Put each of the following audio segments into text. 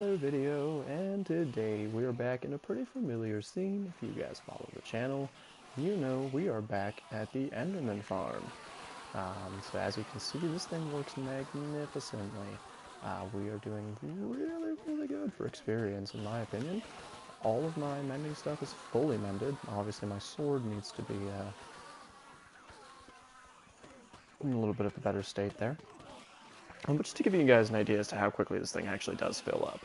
Another video, and today we are back in a pretty familiar scene. If you guys follow the channel, you know we are back at the Enderman farm. So as you can see, this thing works magnificently. We are doing really good for experience, in my opinion. All of my mending stuff is fully mended. Obviously my sword needs to be in a little bit of a better state there. But just to give you guys an idea as to how quickly this thing actually does fill up.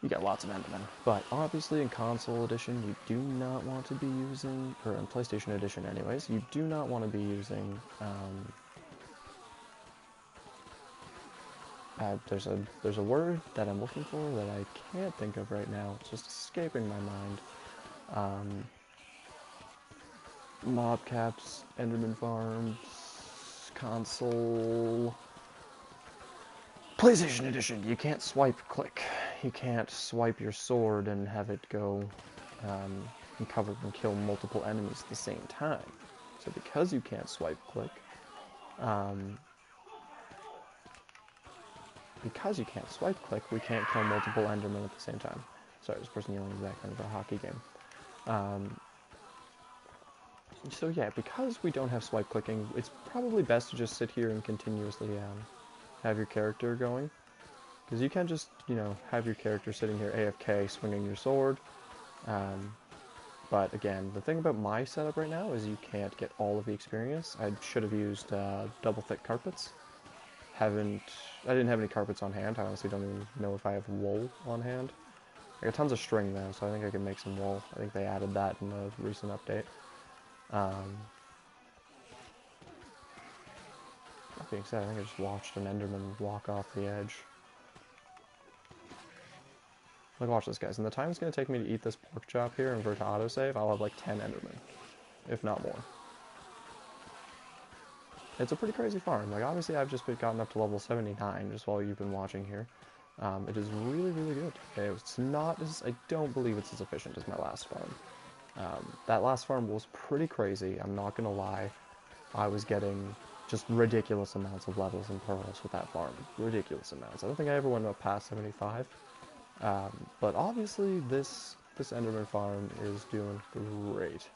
You got lots of Endermen, but obviously in console edition you do not want to be using, or in PlayStation edition anyways, you do not want to be using, there's a word that I'm looking for that I can't think of right now, it's just escaping my mind. Mobcaps, Enderman farms, console... PlayStation edition, you can't swipe click. You can't swipe your sword and have it go and cover and kill multiple enemies at the same time. So because you can't swipe click, we can't kill multiple Endermen at the same time. Sorry, this person yelling in the background of a hockey game. So yeah, because we don't have swipe clicking, it's probably best to just sit here and continuously have your character going. Because you can just, have your character sitting here AFK swinging your sword. But again, the thing about my setup right now is you can't get all of the experience. I should have used double thick carpets. I didn't have any carpets on hand. I honestly don't even know if I have wool on hand. I got tons of string though, so I think I can make some wool. I think they added that in a recent update. That being said, I think I just watched an Enderman walk off the edge. Like, watch this, guys. In the time it's going to take me to eat this pork chop here and for it to autosave, I'll have like 10 Endermen, if not more. It's a pretty crazy farm. Like, obviously I've just gotten up to level 79 just while you've been watching here. It is really good. It's not as, I don't believe it's as efficient as my last farm. That last farm was pretty crazy, I'm not going to lie. I was getting just ridiculous amounts of levels and pearls with that farm. Ridiculous amounts. I don't think I ever went up past 75. But obviously this Enderman farm is doing great.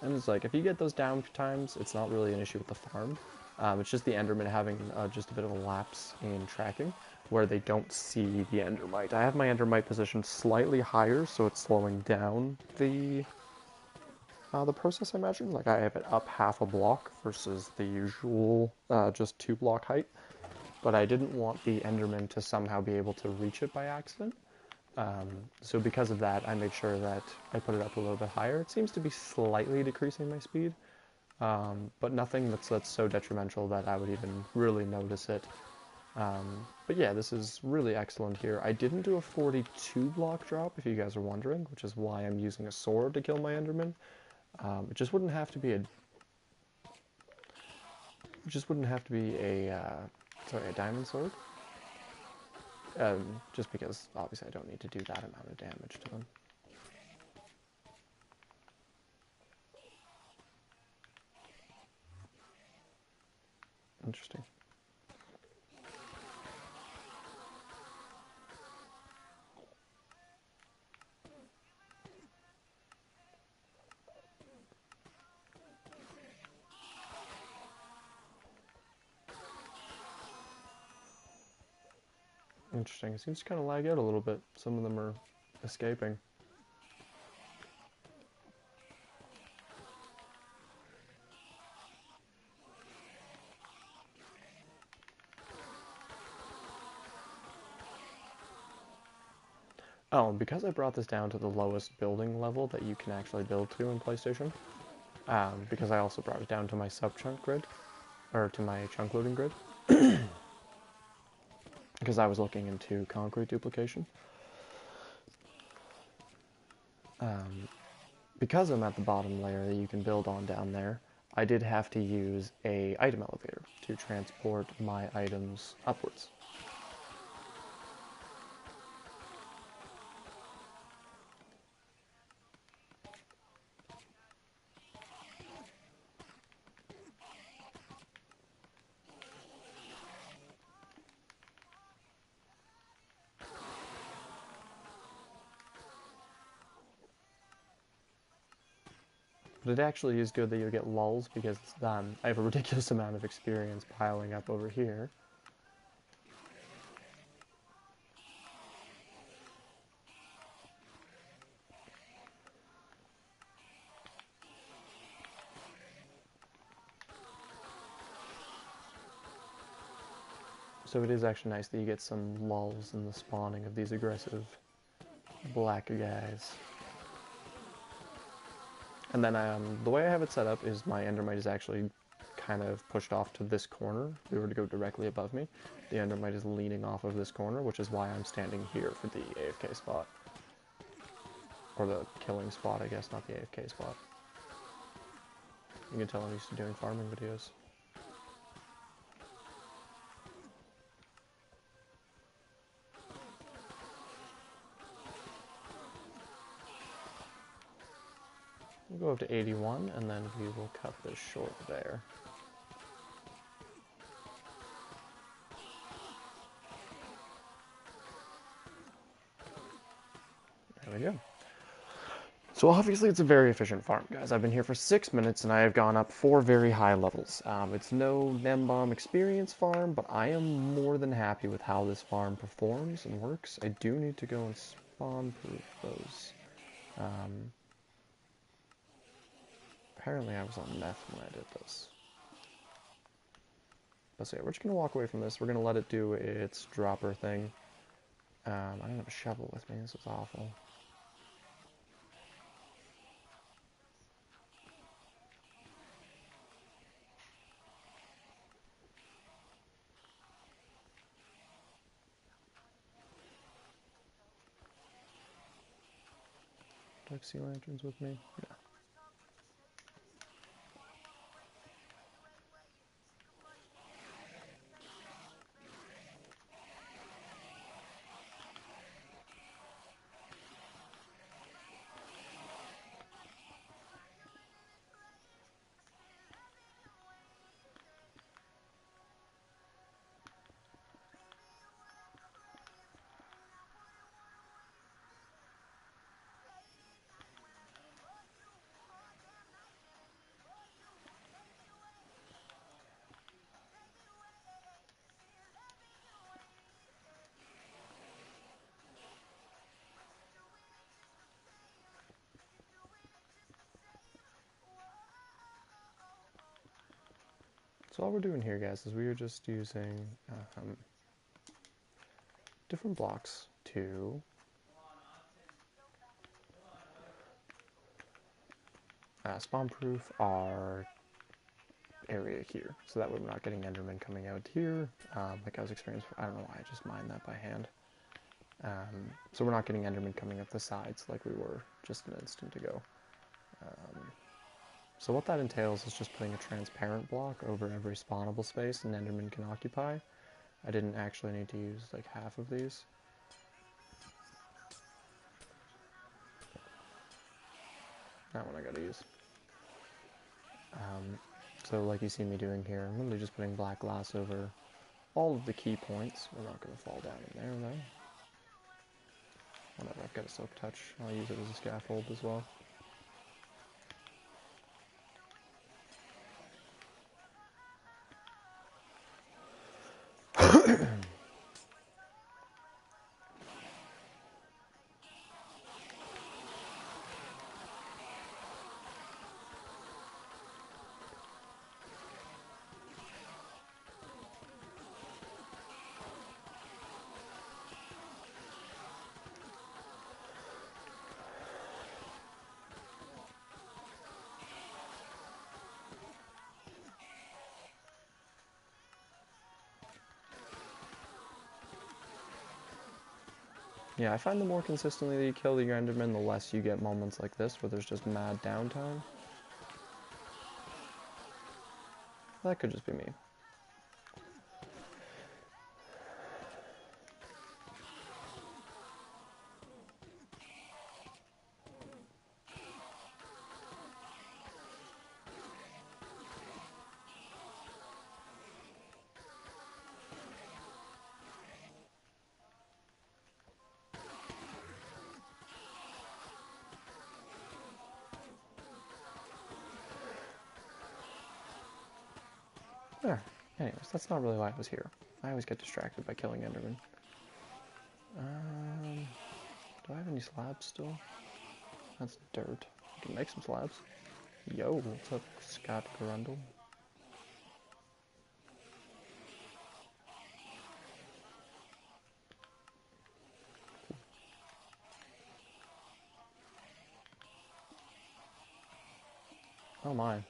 And it's like, if you get those down times, it's not really an issue with the farm. It's just the Enderman having just a bit of a lapse in tracking, where they don't see the Endermite. I have my Endermite positioned slightly higher, so it's slowing down the process, I imagine. Like, I have it up half a block versus the usual just 2 block height. But I didn't want the Enderman to somehow be able to reach it by accident. So because of that, I made sure that I put it up a little bit higher. It seems to be slightly decreasing my speed, but nothing that's so detrimental that I would even really notice it. But yeah, this is really excellent here. I didn't do a 42 block drop, if you guys are wondering, which is why I'm using a sword to kill my Enderman. It just wouldn't have to be a diamond sword. Just because, obviously, I don't need to do that amount of damage to them. Interesting. Interesting. It seems to kind of lag out a little bit. Some of them are escaping. Oh, and because I brought this down to the lowest building level that you can actually build to in PlayStation, because I also brought it down to my sub-chunk grid, or to my chunk loading grid, because I was looking into concrete duplication. Because I'm at the bottom layer that you can build on down there, I did have to use a item elevator to transport my items upwards. But it actually is good that you get lulls because I have a ridiculous amount of experience piling up over here. So it is actually nice that you get some lulls in the spawning of these aggressive black guys. And then the way I have it set up is my endermite is actually kind of pushed off to this corner. If we were to go directly above me, the endermite is leaning off of this corner, which is why I'm standing here for the AFK spot. Or the killing spot, I guess, not the AFK spot. You can tell I'm used to doing farming videos. We'll go up to 81, and then we will cut this short there. There we go. So obviously it's a very efficient farm, guys. I've been here for 6 minutes, and I have gone up 4 very high levels. It's no Nembomb experience farm, but I am more than happy with how this farm performs and works. I do need to go and spawn-proof those. Apparently I was on meth when I did this. But so yeah, we're just going to walk away from this. We're going to let it do its dropper thing. I don't have a shovel with me. This is awful. Do I have sea lanterns with me? No. So all we're doing here, guys, is we are just using different blocks to spawn-proof our area here. So that way we're not getting endermen coming out here, like I was experiencing. I don't know why I just mined that by hand. So we're not getting endermen coming up the sides like we were just an instant ago. So what that entails is just putting a transparent block over every spawnable space an enderman can occupy. I didn't actually need to use like half of these. That one I gotta use. So like you see me doing here, I'm really just putting black glass over all of the key points. We're not gonna fall down in there though. Whatever, I've got a silk touch. I'll use it as a scaffold as well. Yeah, I find the more consistently that you kill your enderman, the less you get moments like this where there's just mad downtime. That could just be me. There. Anyways, that's not really why I was here. I always get distracted by killing Enderman. Do I have any slabs still? That's dirt. I can make some slabs. Yo, what's up, Scott Grundle? Oh my.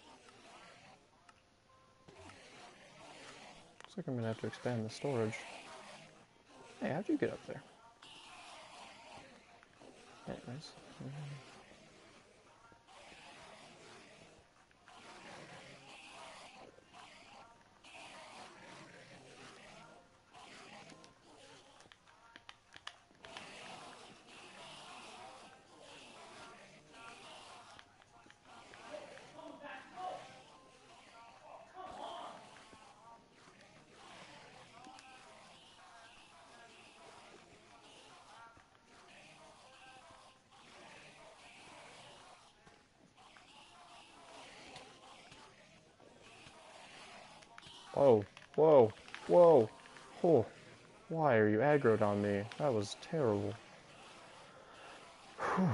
Looks like I'm gonna have to expand the storage. Hey, how'd you get up there? Anyways. Whoa, whoa, whoa. Oh, why are you aggroed on me? That was terrible. Whew.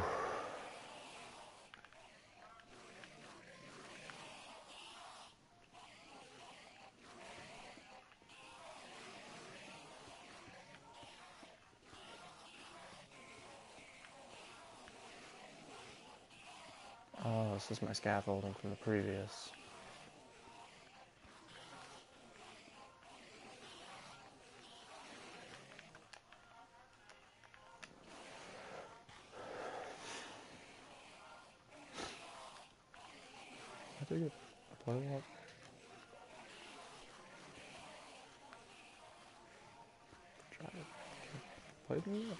Oh, this is my scaffolding from the previous. I think it blow up. Try it. Play me up.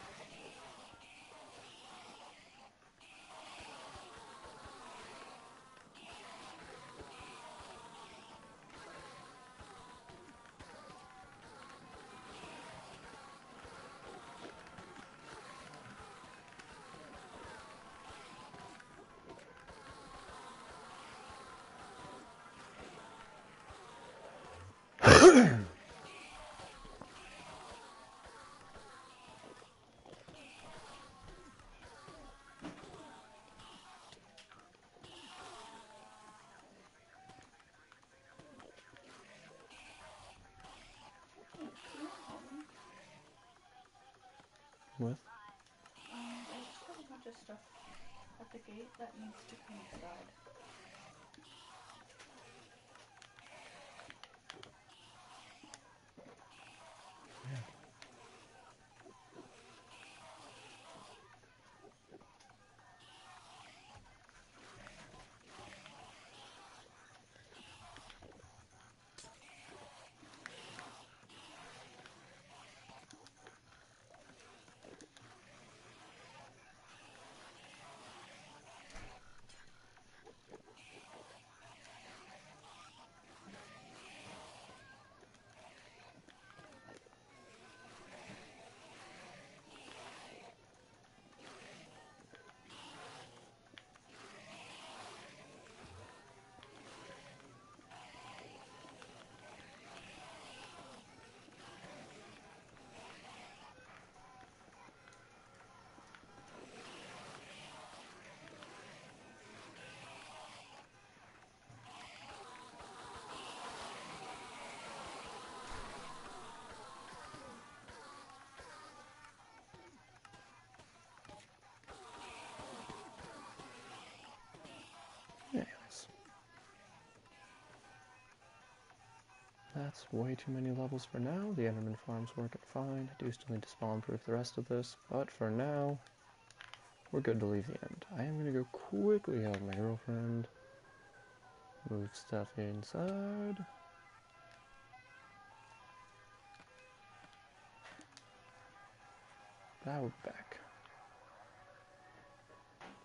With? I just have a bunch of stuff at the gate that needs to come inside. Anyways. That's way too many levels for now. The Enderman farm's working fine. I do still need to spawn-proof the rest of this, but for now, we're good to leave the end. I am going to go quickly help my girlfriend move stuff inside. Now we're back.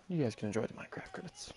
You guys can enjoy the Minecraft credits.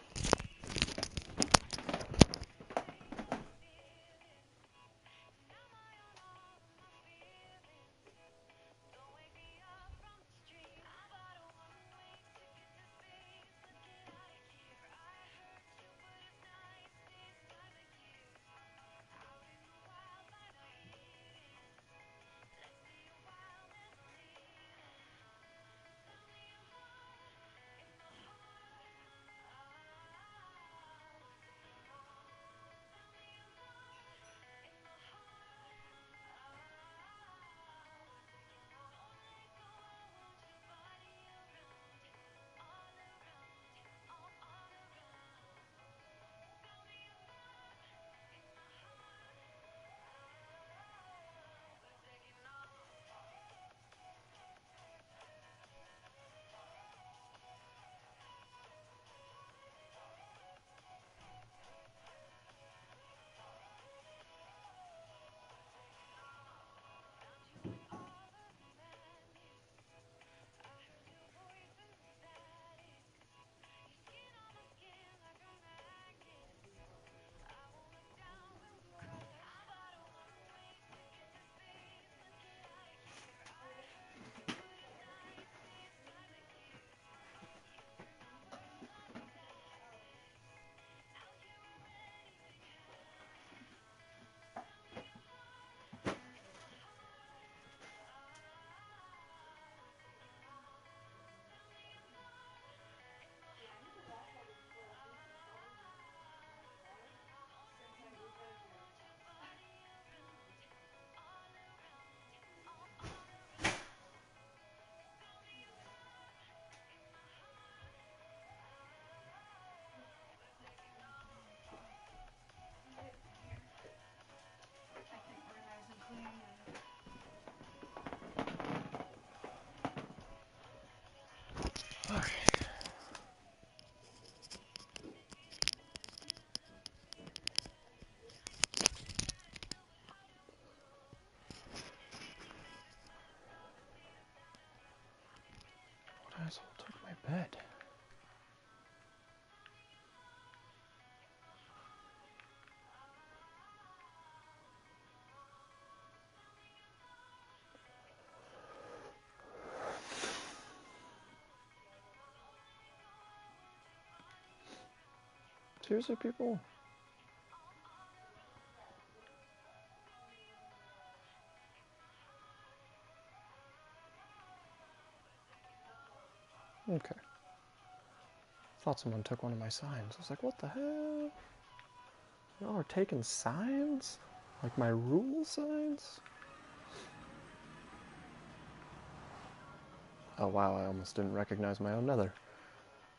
bed. Seriously, people? Okay. Thought someone took one of my signs. I was like, what the hell? Y'all are taking signs? Like my rule signs? Oh wow, I almost didn't recognize my own nether.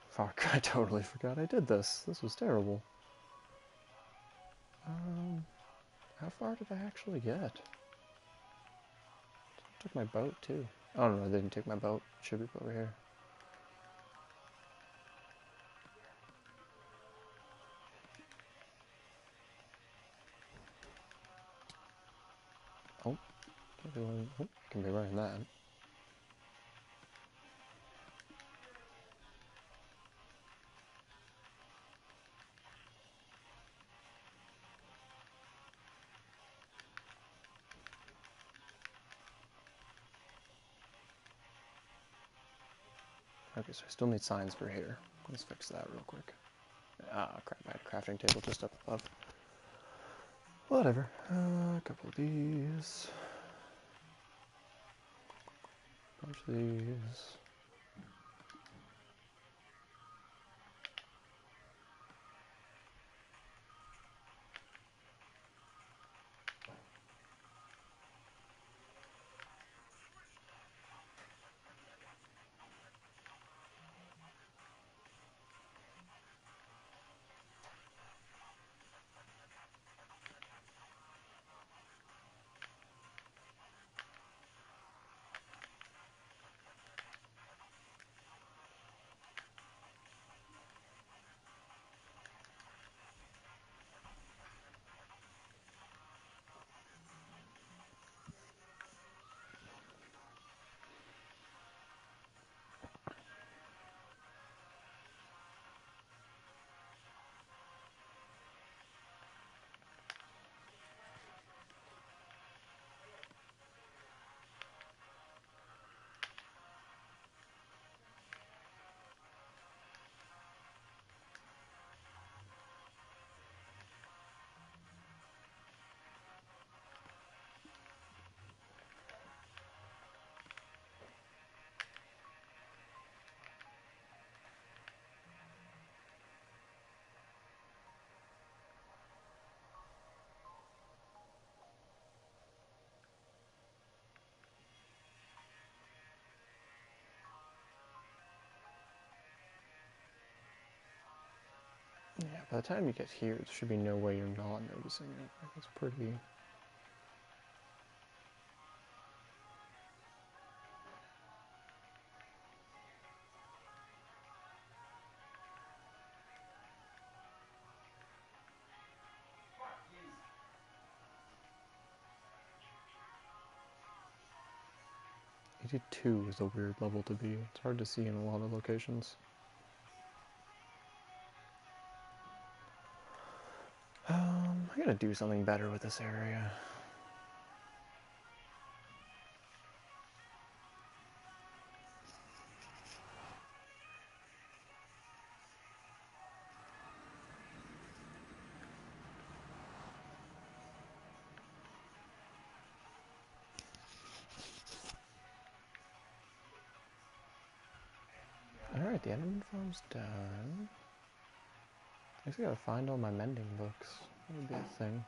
Fuck, I totally forgot I did this. This was terrible. How far did I actually get? Took my boat too. Oh no, they didn't take my boat. It should be over here. Oh, can be running that. Okay, so I still need signs for here. Let's fix that real quick. Ah, crap, I had a crafting table just up above. Whatever. A couple of these. Bunch of these. Yeah, by the time you get here, there should be no way you're not noticing it. Like, it's pretty... '82 is a weird level to be. It's hard to see in a lot of locations. I gotta do something better with this area. Alright, the Enderman farm's done. I just gotta find all my mending books. That would be a thing.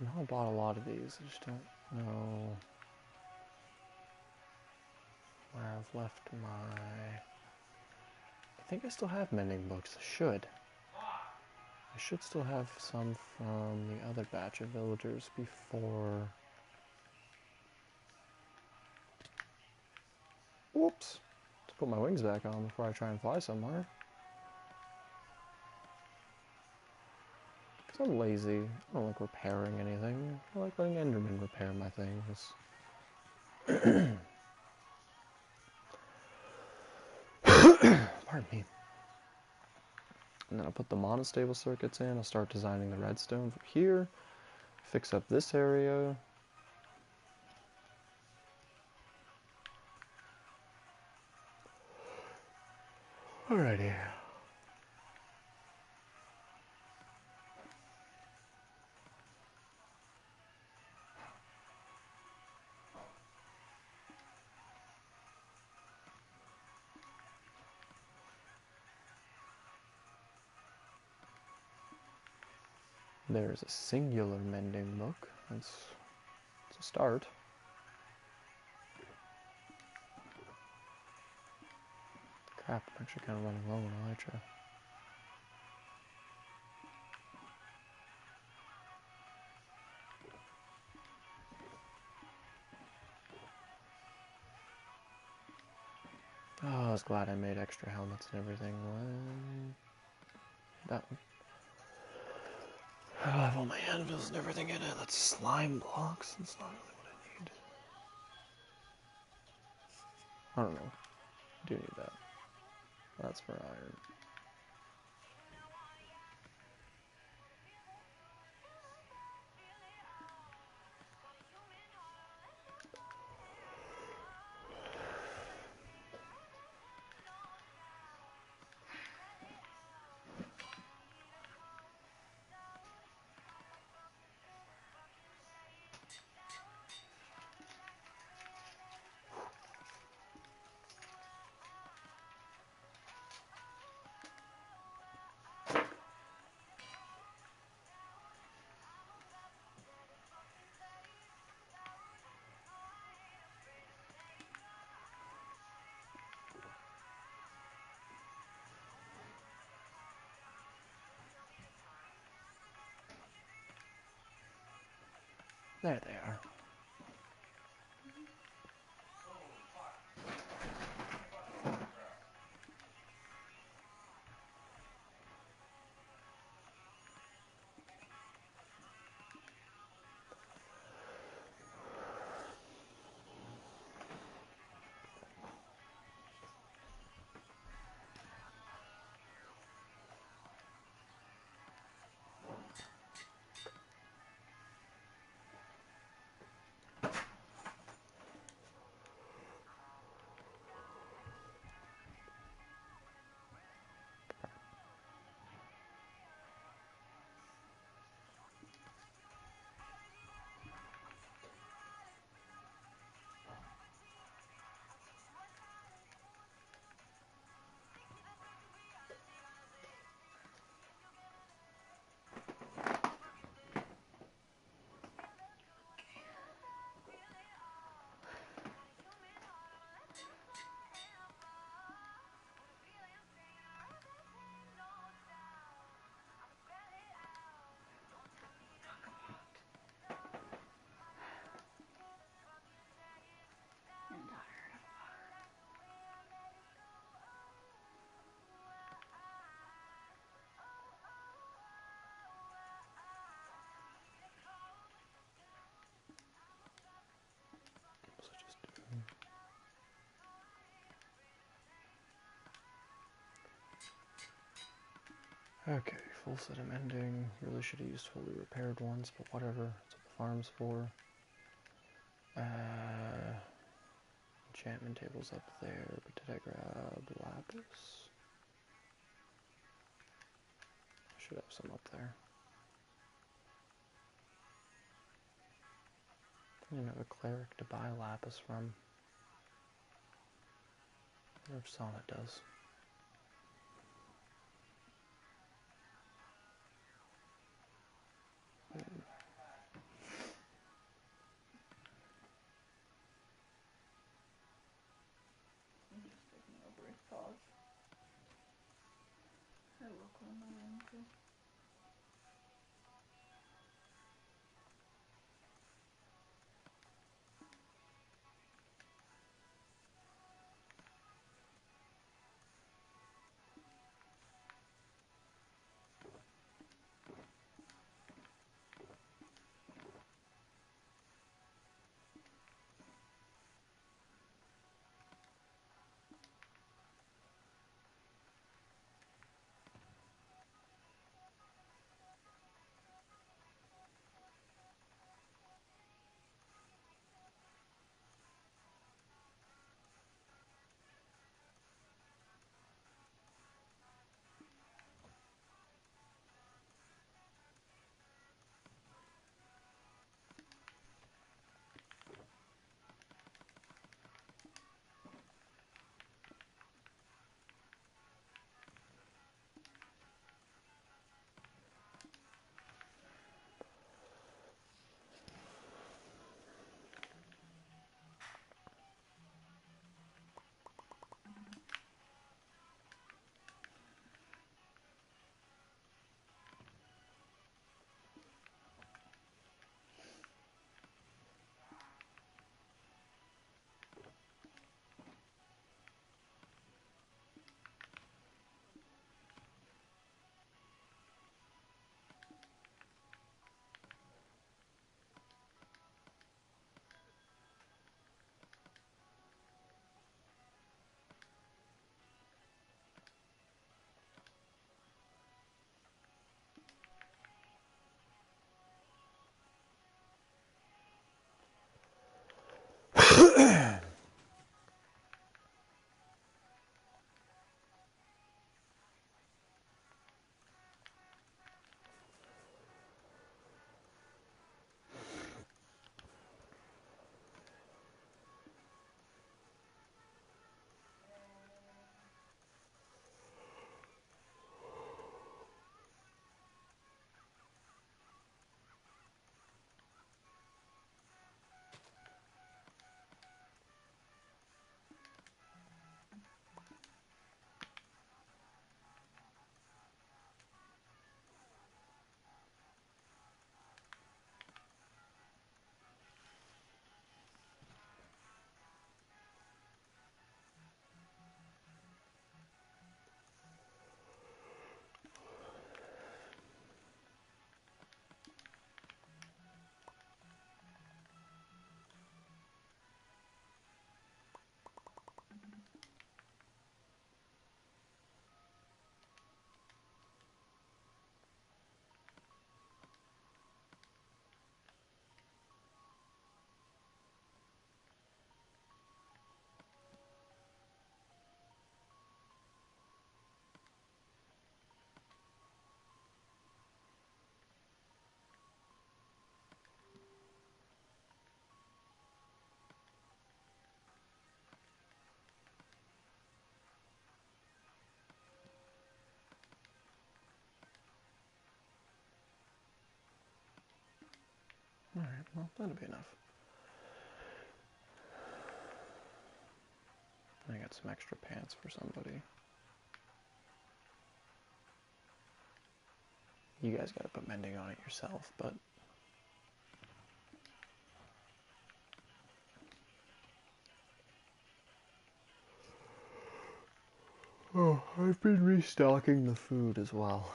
I know I bought a lot of these, I just don't know where I've left my... I think I still have mending books. I should. I should still have some from the other batch of villagers before... Whoops! Let's put my wings back on before I try and fly somewhere. Because I'm lazy. I don't like repairing anything. I like letting Enderman repair my things. Pardon me. And then I'll put the monostable circuits in. I'll start designing the redstone from here. Fix up this area. Alrighty. There's a singular mending book. It's a start. Crap, I'm actually kind of running low on elytra. Oh, I was glad I made extra helmets and everything. That one. I have all my anvils and everything in it. That's slime blocks. That's not really what I need. I don't know. I do need that. That's for iron. There they are. Okay, full set of mending. Really should have used fully repaired ones, but whatever. That's what the farm's for. Enchantment table's up there, but did I grab lapis? I should have some up there. I didn't have a cleric to buy lapis from. I wonder if Sonnet does. Okay. Alright, well, that'll be enough. I got some extra pants for somebody. You guys gotta put mending on it yourself, but... Oh, I've been restocking the food as well.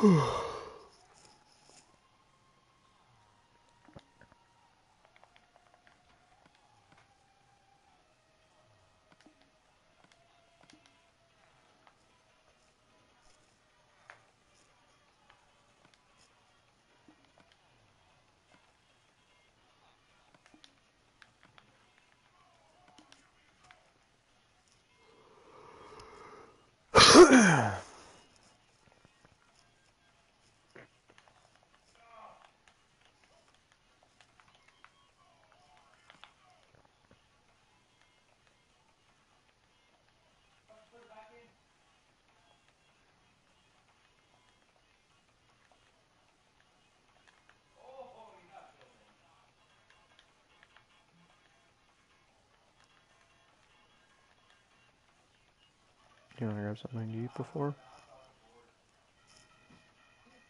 You want to grab something to eat before?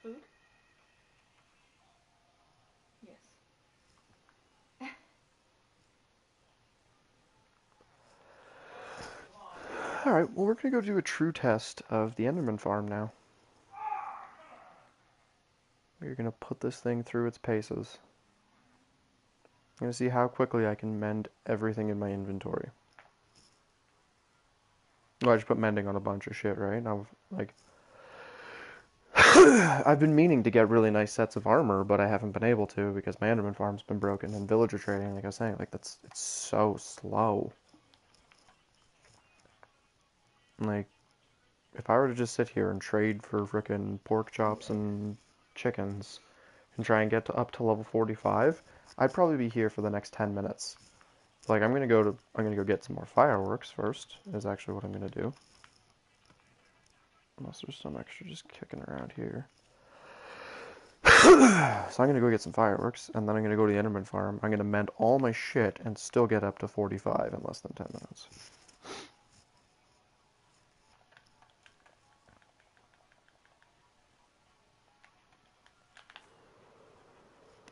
Food? Yes. Alright, well, we're going to go do a true test of the Enderman farm now. We're going to put this thing through its paces. I'm going to see how quickly I can mend everything in my inventory. Well, I just put mending on a bunch of shit, right? Now, like, I've been meaning to get really nice sets of armor, but I haven't been able to because my Enderman farm's been broken, and villager trading, like I was saying, like, it's so slow. Like, if I were to just sit here and trade for frickin' pork chops and chickens and try and get up to level 45, I'd probably be here for the next 10 minutes. Like, I'm gonna go get some more fireworks first, is actually what I'm gonna do. Unless there's some extra just kicking around here. So I'm gonna go get some fireworks, and then I'm gonna go to the Enderman farm. I'm gonna mend all my shit and still get up to 45 in less than 10 minutes.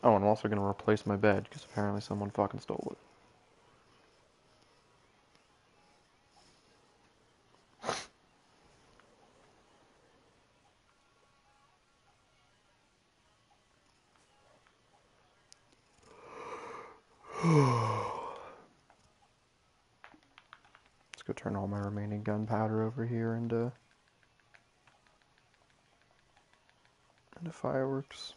Oh, and I'm also gonna replace my bed, because apparently someone fucking stole it. Let's go turn all my remaining gunpowder over here into fireworks.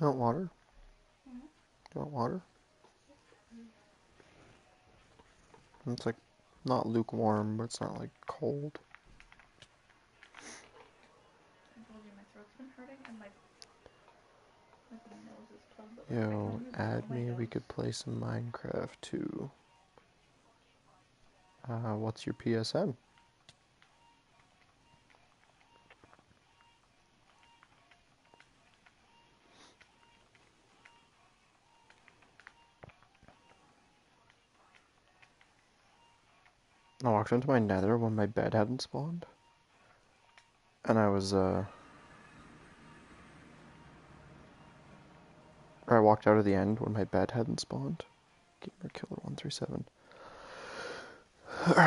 You want water? Mm-hmm. You want water? It's like not lukewarm, but it's not like cold. I told you my throat's been hurting and my nose is plugged, but like I Yo, can't even blow add my me. We nose. could play some Minecraft too. What's your PSN? I walked into my nether when my bed hadn't spawned. And I was, or I walked out of the end when my bed hadn't spawned. Gamer Killer 137.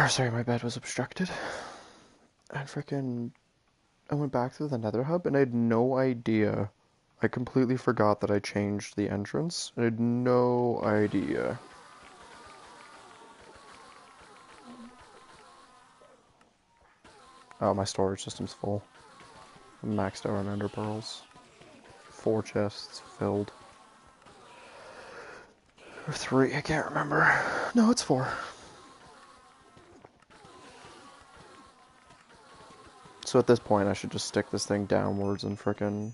Sorry, my bed was obstructed. And frickin' I went back to the nether hub and I had no idea. I completely forgot that I changed the entrance. I had no idea. Oh, my storage system's full. I'm maxed out on ender pearls. 4 chests filled. Or 3, I can't remember. No, it's 4. So at this point, I should just stick this thing downwards and frickin'...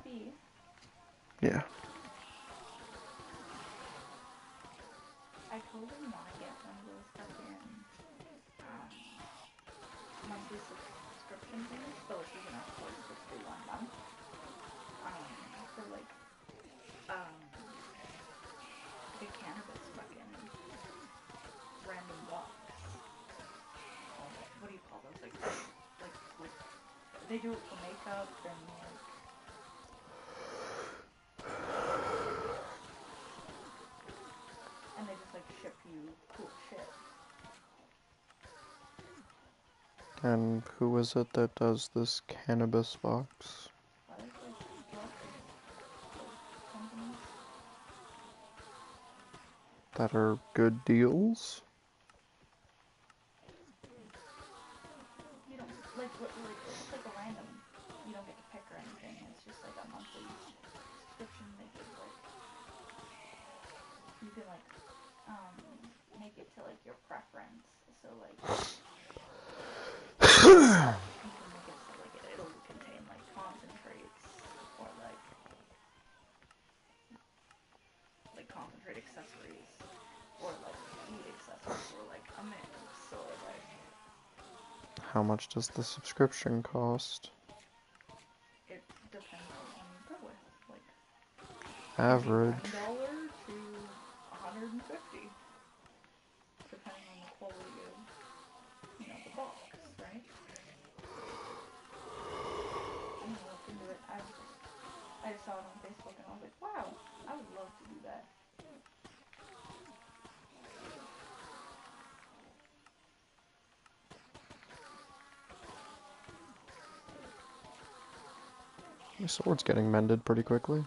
B. Yeah. I told him want to get one of those fucking monthly subscription things, so like you can of course just do 1 month. For like the cannabis fucking random walks. What do you call those? Like they do it for makeup and like and they just like ship you cool shit. And who is it that does this cannabis box? Like companies. That are good deals? You don't like it's just like a random. You don't get to pick or anything. It's just like a monthly subscription. They give like you can like make it to like your preference. So like you can make it so like it'll contain like concentrates or like concentrate accessories or like weed accessories or like a mix or like How much does the subscription cost? it depends on the one you go with. Like Average. $9 to $150, depending on the quality of the box, right? I never looked into it. I just saw it on Facebook and I was like, wow, I would love to do that. My sword's getting mended pretty quickly.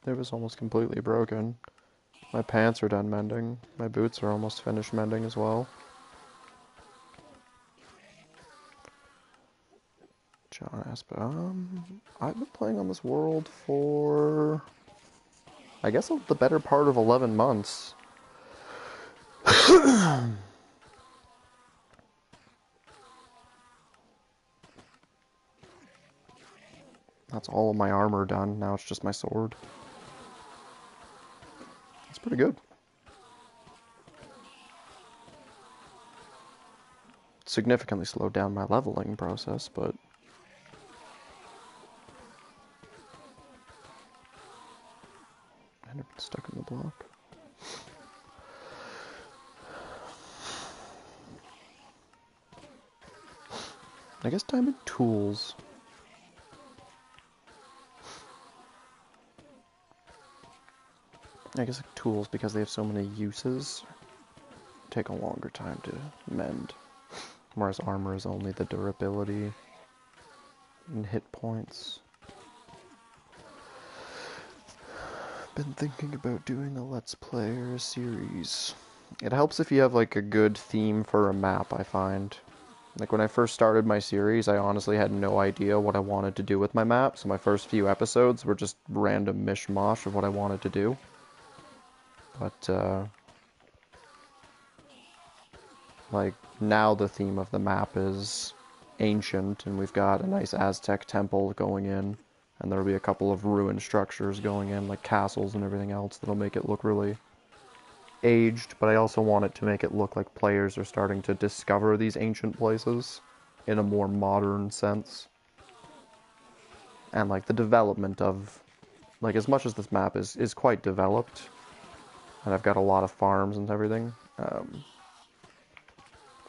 It was almost completely broken. My pants are done mending. My boots are almost finished mending as well. John Aspa. I've been playing on this world for... I guess the better part of 11 months. That's all of my armor done. Now it's just my sword. It's pretty good. Significantly slowed down my leveling process, but Enderman stuck in the block. I guess diamond tools. I guess like tools, because they have so many uses, take a longer time to mend. Whereas armor is only the durability and hit points. Been thinking about doing a Let's Play or a series. It helps if you have like a good theme for a map, I find. Like when I first started my series, I honestly had no idea what I wanted to do with my map, so my first few episodes were just random mishmash of what I wanted to do. But, like, now the theme of the map is ancient, and we've got a nice Aztec temple going in, and there'll be a couple of ruined structures going in, like castles and everything else, that'll make it look really aged, but I also want it to make it look like players are starting to discover these ancient places in a more modern sense. And, like, the development of, like, as much as this map is quite developed, and I've got a lot of farms and everything,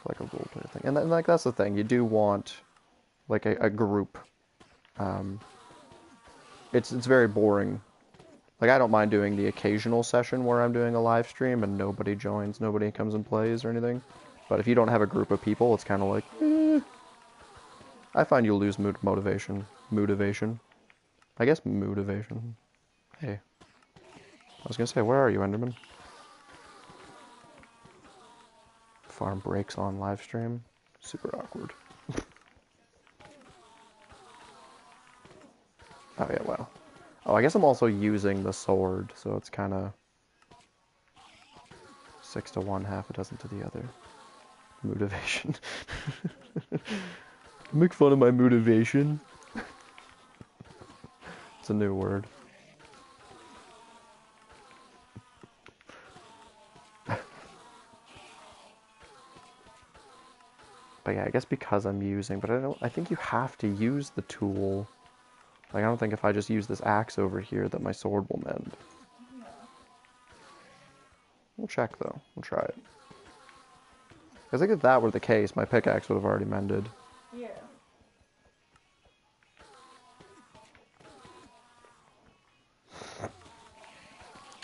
like a roleplay thing. And then, like, that's the thing, you do want, like, a group. It's very boring. Like, I don't mind doing the occasional session where I'm doing a live stream and nobody joins, nobody comes and plays or anything. But if you don't have a group of people, it's kind of like, I find you'll lose motivation. Motivation. I guess motivation. Hey. I was gonna say, where are you, Enderman? Farm breaks on live stream. Super awkward. Oh yeah, wow. Oh, I guess I'm also using the sword, so it's kind of 6 to 1, half a dozen to the other. Motivation. Make fun of my motivation. It's a new word. But yeah, I guess because I'm using, but I think you have to use the tool. Like, I don't think if I just use this axe over here that my sword will mend. Yeah. We'll check though. We'll try it. Because I think if that were the case, my pickaxe would have already mended. Yeah.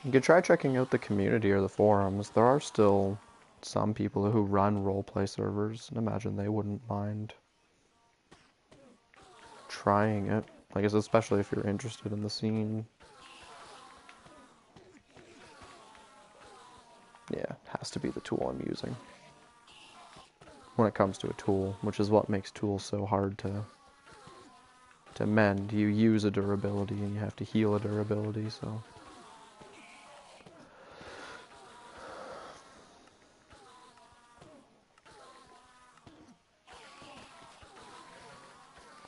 You could try checking out the community or the forums. There are still some people who run roleplay servers, and imagine they wouldn't mind trying it. Like, especially if you're interested in the scene. Yeah, it has to be the tool I'm using. When it comes to a tool, which is what makes tools so hard to mend. You use a durability and you have to heal a durability, so...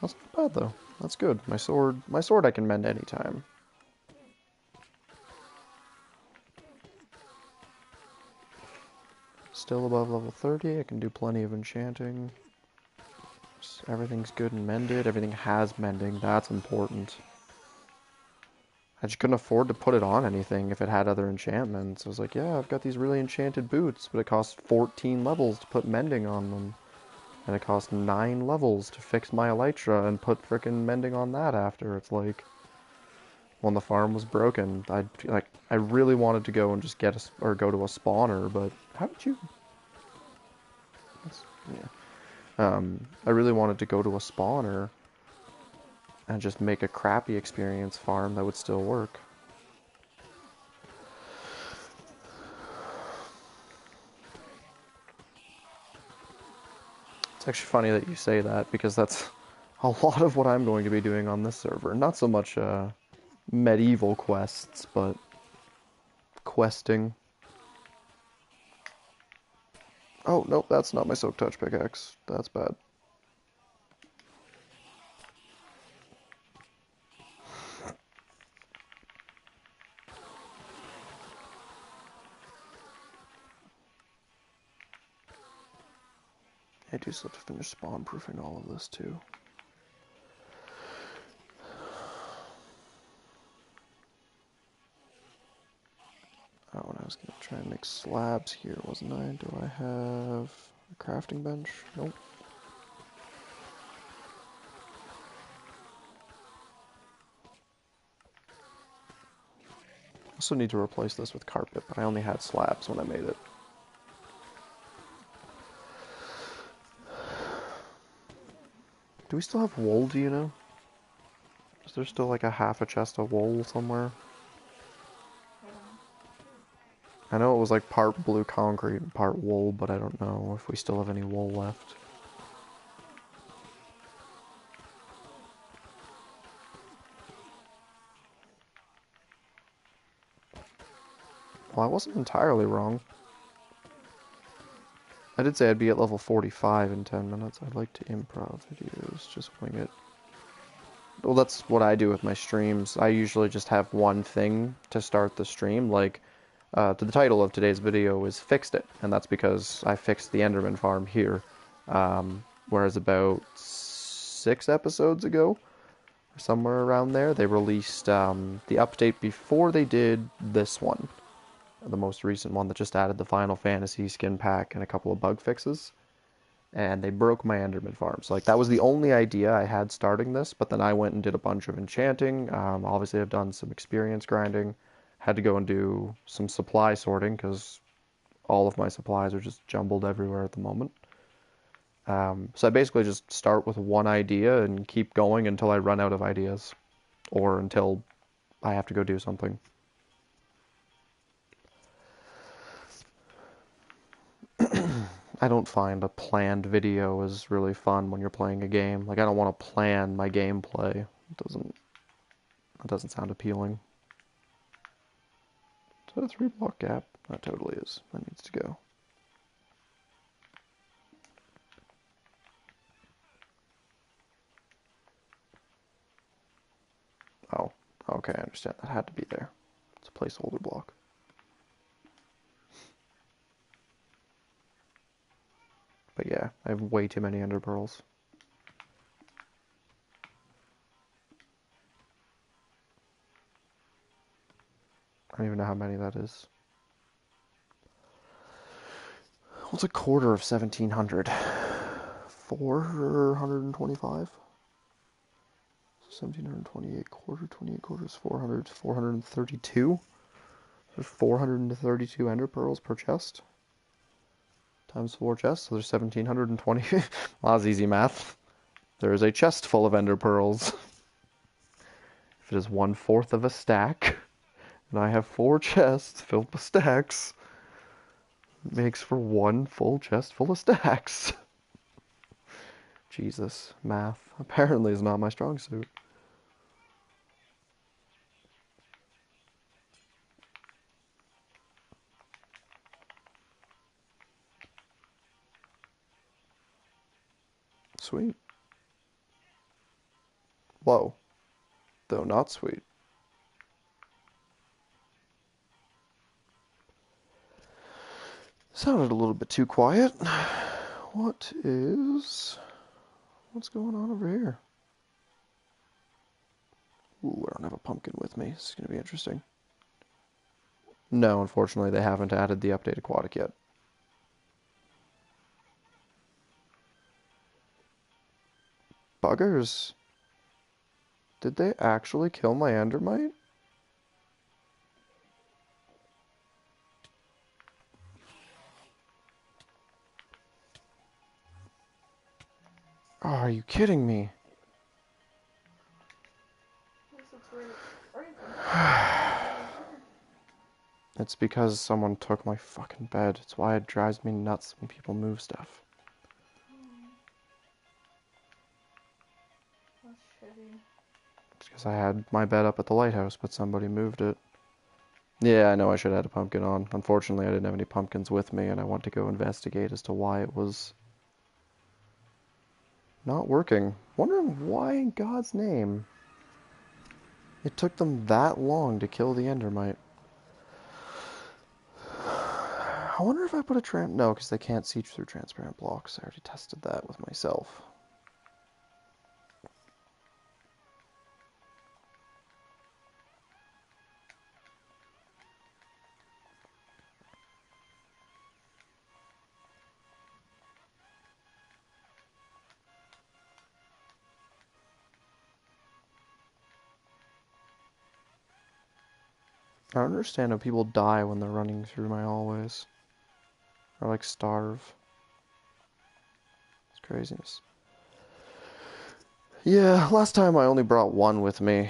That's not bad though. That's good. My sword I can mend anytime. Still above level 30, I can do plenty of enchanting. Everything's good and mended. Everything has mending. That's important. I just couldn't afford to put it on anything if it had other enchantments. I was like, yeah, I've got these really enchanted boots, but it costs 14 levels to put mending on them. And it costs 9 levels to fix my elytra and put frickin' mending on that after. It's like, when the farm was broken, I really wanted to go and just get or go to a spawner, but how did you... Yeah. I really wanted to go to a spawner and just make a crappy experience farm that would still work. It's actually funny that you say that, because that's a lot of what I'm going to be doing on this server. Not so much medieval quests, but questing. Oh, nope, that's not my Soak Touch pickaxe. That's bad. I do still have to finish spawn-proofing all of this, too. was gonna try and make slabs here, wasn't I? Do I have a crafting bench? Nope. Also need to replace this with carpet, but I only had slabs when I made it. Do we still have wool, do you know? Is there still like a half a chest of wool somewhere? I know it was like part blue concrete and part wool, but I don't know if we still have any wool left. Well, I wasn't entirely wrong. I did say I'd be at level 45 in 10 minutes. I'd like to improv videos, just wing it. Well, that's what I do with my streams. I usually just have one thing to start the stream, like, the title of today's video is Fixed It, and that's because I fixed the Enderman farm here. Whereas about 6 episodes ago, somewhere around there, they released the update before they did this one. The most recent one that just added the Final Fantasy skin pack and a couple of bug fixes. And they broke my Enderman farm. So like that was the only idea I had starting this, but then I went and did a bunch of enchanting. Obviously I've done some experience grinding. Had to go and do some supply sorting because all of my supplies are just jumbled everywhere at the moment. So I basically just start with one idea and keep going until I run out of ideas. Or until I have to go do something. I don't find a planned video is really fun when you're playing a game. Like I don't want to plan my gameplay. It doesn't sound appealing. Is that a 3-block gap? That totally is. That needs to go. Oh, okay, I understand. That had to be there. It's a placeholder block. But yeah, I have way too many ender pearls. I don't even know how many that is. What's a quarter of 1700? 425? 1728 quarter, 28 quarters, 400, 432? There's 432 ender pearls per chest. Times 4 chests, so there's 1720. Well, that's easy math. There is a chest full of ender pearls. If it is 1/4 of a stack, and I have 4 chests filled with stacks, it makes for 1 full chest full of stacks. Jesus, math apparently is not my strong suit. Sweet. Low, though not sweet. Sounded a little bit too quiet. What's going on over here? Ooh, I don't have a pumpkin with me. This is going to be interesting. No, unfortunately, they haven't added the update aquatic yet. Buggers. Did they actually kill my endermite? Oh, are you kidding me? It's because someone took my fucking bed. It's why it drives me nuts when people move stuff. That's shitty. It's because I had my bed up at the lighthouse, but somebody moved it. Yeah, I know I should have had a pumpkin on. Unfortunately, I didn't have any pumpkins with me, and I want to go investigate as to why it was not working. Wondering why in God's name it took them that long to kill the endermite. I wonder if I put a no, because they can't see through transparent blocks. I already tested that with myself. I don't understand how people die when they're running through my hallways. Or like starve. It's craziness. Yeah, last time I only brought one with me.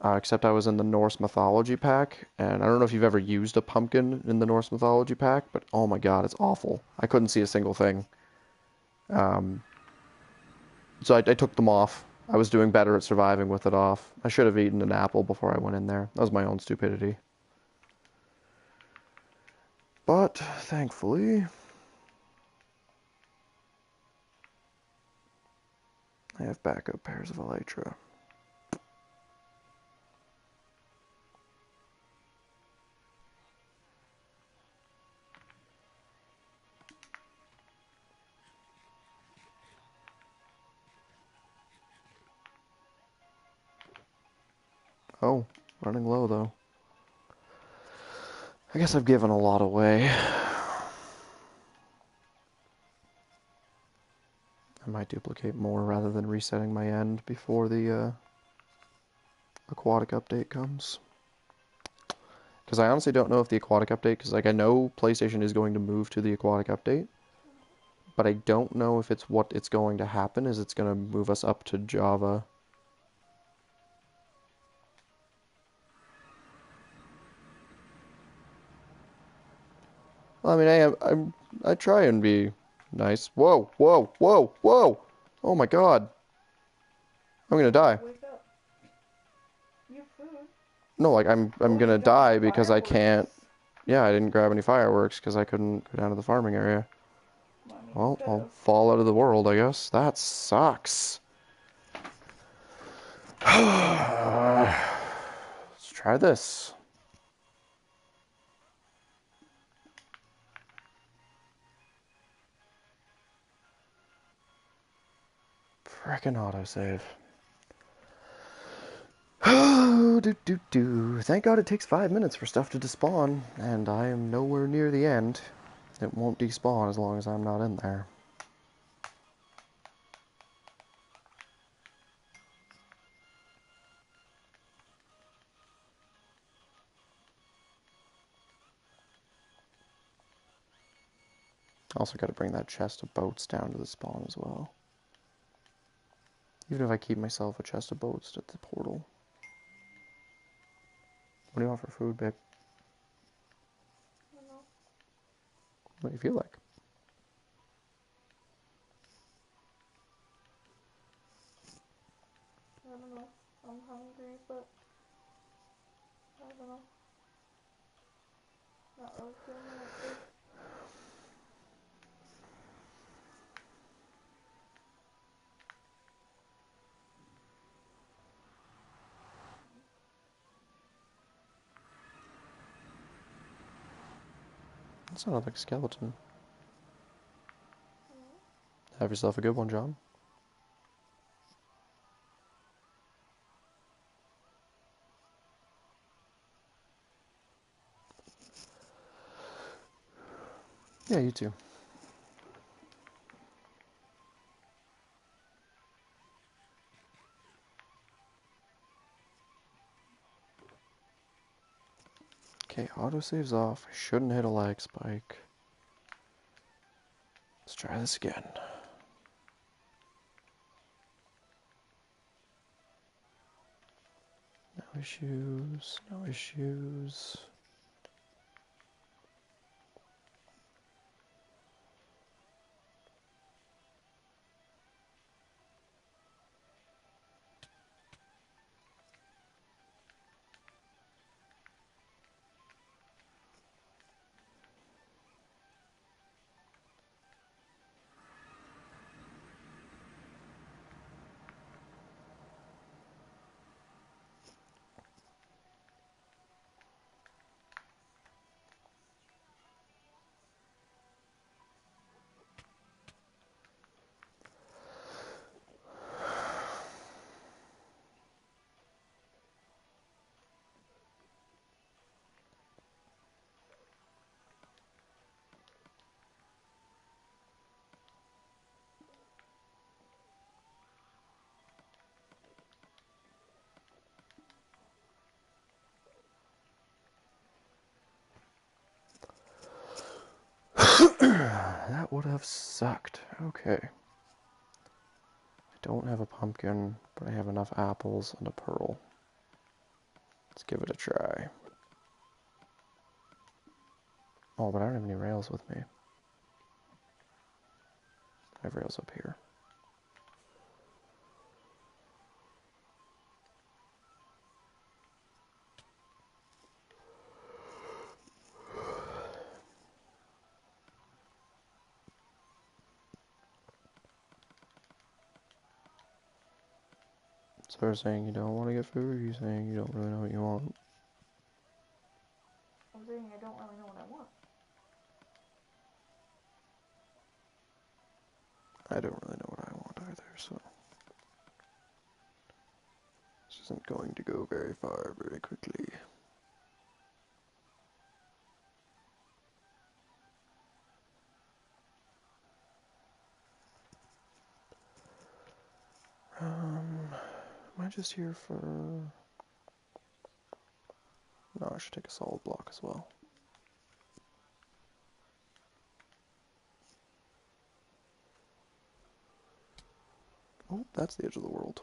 Except I was in the Norse mythology pack, and I don't know if you've ever used a pumpkin in the Norse mythology pack, but oh my god, it's awful. I couldn't see a single thing. Um, so I took them off. I was doing better at surviving with it off. I should have eaten an apple before I went in there. That was my own stupidity. But, thankfully, I have backup pairs of elytra. Oh, running low though. I guess I've given a lot away. I might duplicate more rather than resetting my end before the aquatic update comes. Because I honestly don't know if the aquatic update, because like I know PlayStation is going to move to the aquatic update, but I don't know if it's what it's going to happen is it's going to move us up to Java. Well, I mean, I try and be nice. Whoa, whoa, whoa, whoa! Oh my god. I'm gonna die. Wake up. You have food. No, like I'm Oh, gonna you don't die have because I can't. fireworks. Yeah, I didn't grab any fireworks because I couldn't go down to the farming area. Well, I mean, Well, you I'll could've. fall out of the world, I guess. That sucks. Let's try this. Frickin' autosave. Thank God it takes 5 minutes for stuff to despawn, and I am nowhere near the end. It won't despawn as long as I'm not in there. Also gotta bring that chest of boats down to the spawn as well. Even if I keep myself a chest of boats at the portal. What do you want for food, babe? I don't know. What do you feel like? I don't know. I'm hungry, but I don't know. Not really feeling like food. That sounded like a skeleton. Mm-hmm. Have yourself a good one, John. Yeah, you too. Okay, autosave's off. I shouldn't hit a lag spike. Let's try this again. No issues, no issues. have sucked. Okay. I don't have a pumpkin, but I have enough apples and a pearl. Let's give it a try. Oh, but I don't have any rails with me. I have rails up here. So you're saying you don't want to get food, or are you saying you don't really know what you want? I'm saying I don't really know what I want. I don't really know what I want either, so this isn't going to go very far very quickly. Am I just here for... No, I should take a solid block as well. Oh, that's the edge of the world.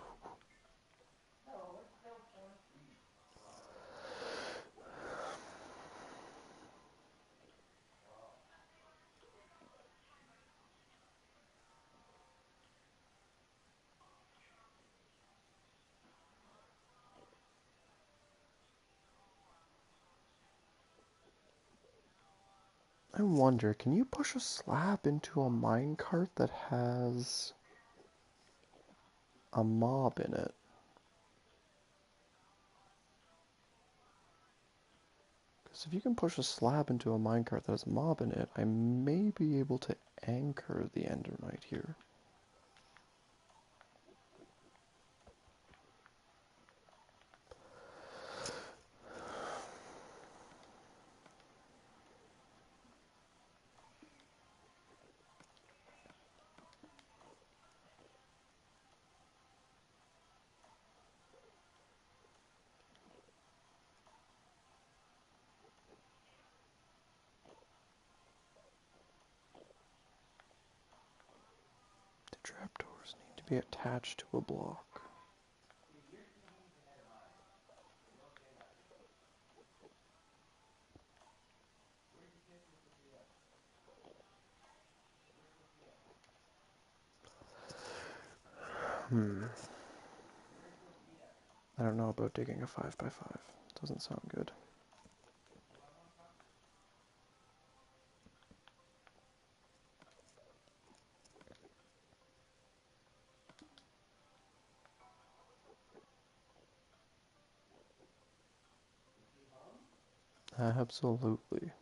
I wonder, can you push a slab into a minecart that has a mob in it? Because if you can push a slab into a minecart that has a mob in it, I may be able to anchor the endermite here. The trapdoors need to be attached to a block. I don't know about digging a 5x5. Doesn't sound good. Absolutely.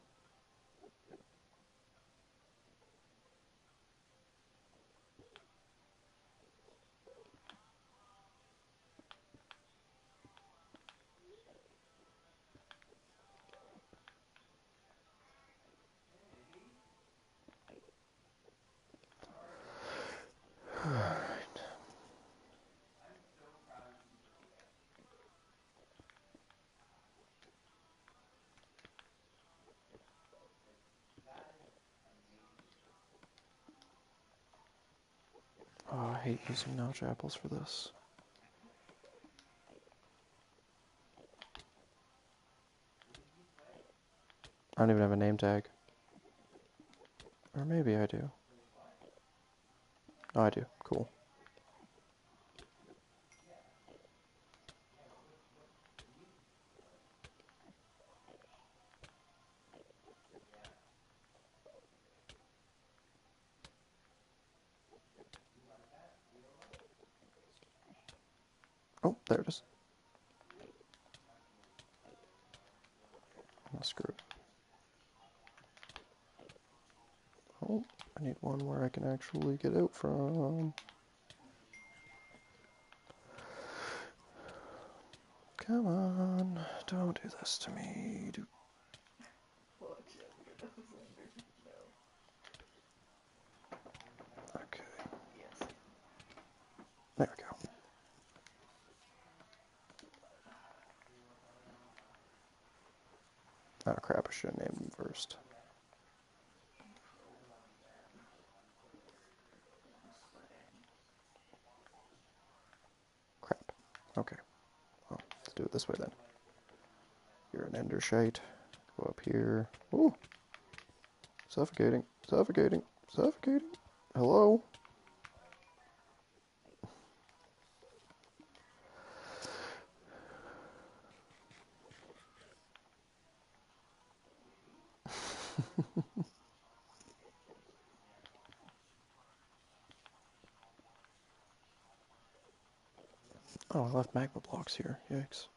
Oh, I hate using notch apples for this. I don't even have a name tag. Or maybe I do. Oh, I do. Cool. Oh, there it is. Oh, screw it. Oh, I need one where I can actually get out from. Come on, don't do this to me. Okay, Yes. there we go. Oh crap, I should have named them first. Okay, well, let's do it this way then. You're an ender shite. Go up here. Ooh! Suffocating, suffocating, suffocating. Hello? Oh, I left magma blocks here. Yikes.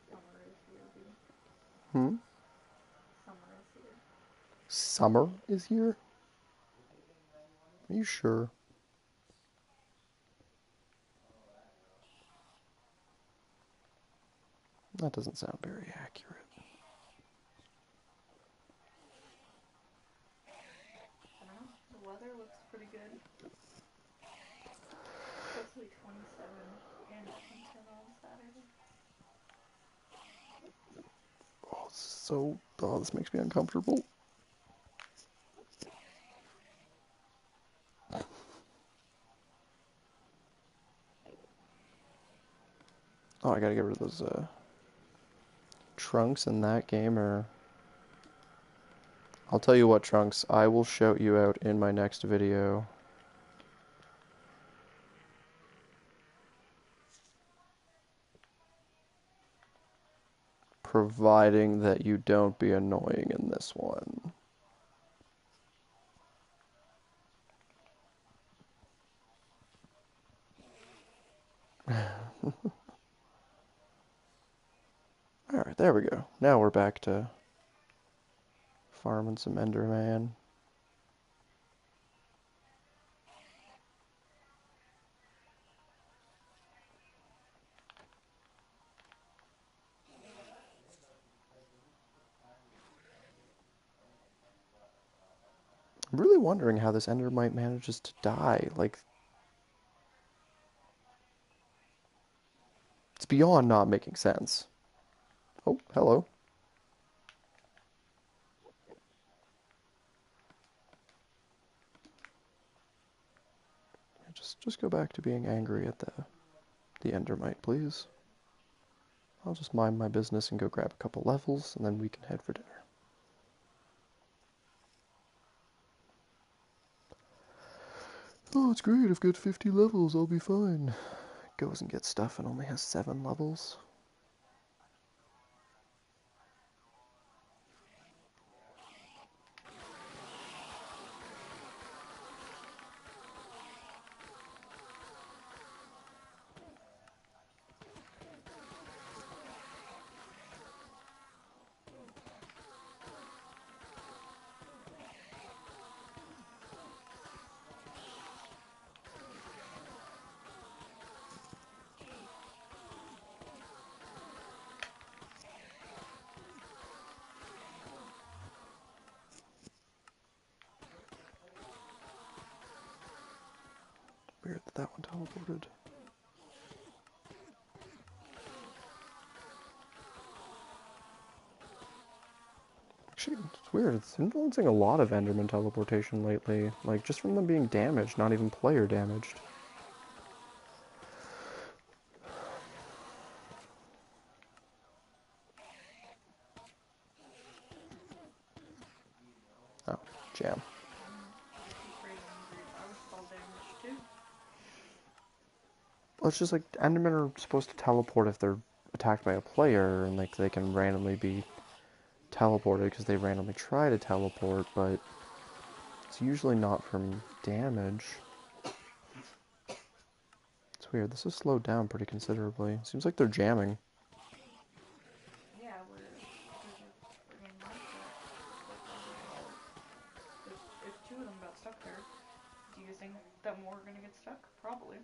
Summer is here, dude. Hmm? Summer is here. Summer is here? Are you sure? That doesn't sound very accurate. I don't know. The weather looks pretty good. Supposed to be 27 and 10 on Saturday. Oh, this makes me uncomfortable. Oh, I gotta get rid of those trunks in that game, or I'll tell you what, trunks, I will shout you out in my next video. Providing that you don't be annoying in this one. Alright, there we go. Now we're back to farming some Enderman. I'm really wondering how this Endermite manages to die. Like, it's beyond not making sense. Oh, hello. Just go back to being angry at the Endermite, please. I'll just mind my business and go grab a couple levels, and then we can head for dinner. Oh, it's great. I've got 50 levels. I'll be fine. Goes and gets stuff and only has 7 levels. Weird that that one teleported. Actually, it's weird. It's influencing a lot of Enderman teleportation lately. Like, just from them being damaged, not even player damaged. Oh, jam. I'm pretty angry if I was fall damage too. Well, it's just like Endermen are supposed to teleport if they're attacked by a player, and like they can randomly be teleported because they randomly try to teleport, but it's usually not from damage. It's weird. This has slowed down pretty considerably. Seems like they're jamming. Yeah, there's a friggin' Minecraft clip on here about if 2 of them got stuck there, do you think that more are gonna get stuck? Probably.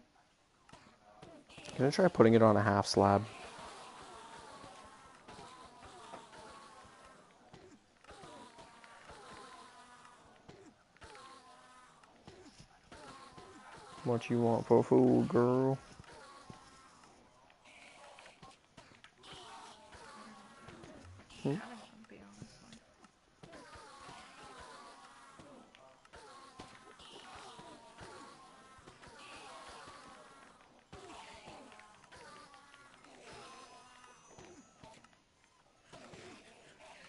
Can I try putting it on a half slab? What you want for food, girl? I don't know. It's kind of jumpy, honestly. I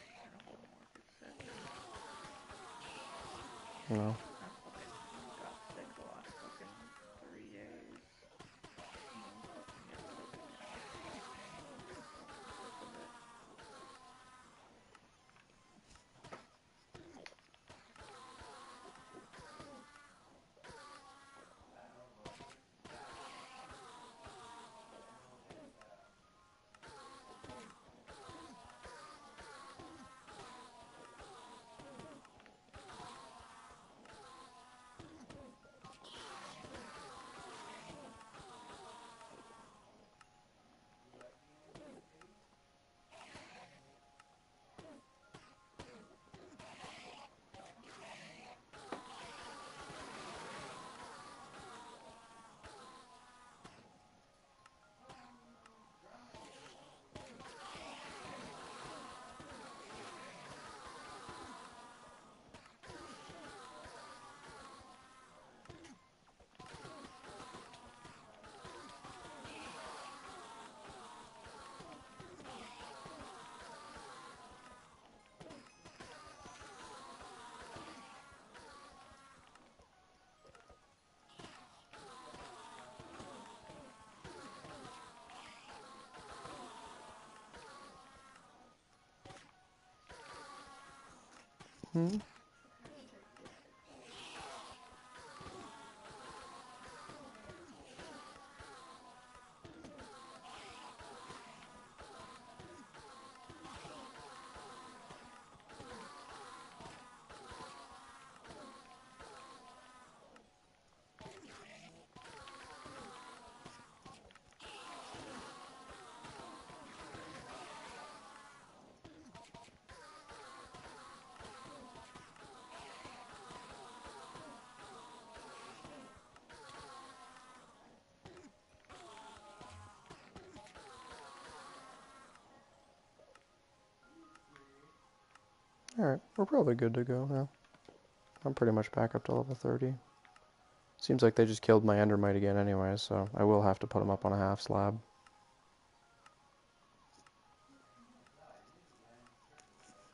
don't know more if it's sick. No. I fucking got sick the last fucking 3 days. No fucking joking now. I'm sick of it. Hmm? Hashtag dead. Alright, we're probably good to go now. I'm pretty much back up to level 30. Seems like they just killed my endermite again anyway, so I will have to put him up on a half slab.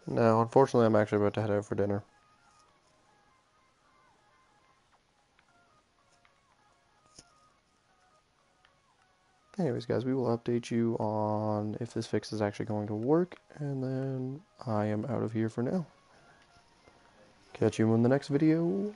No, unfortunately I'm actually about to head out for dinner. Anyways, guys, we will update you on if this fix is actually going to work, and then I am out of here for now. Catch you in the next video.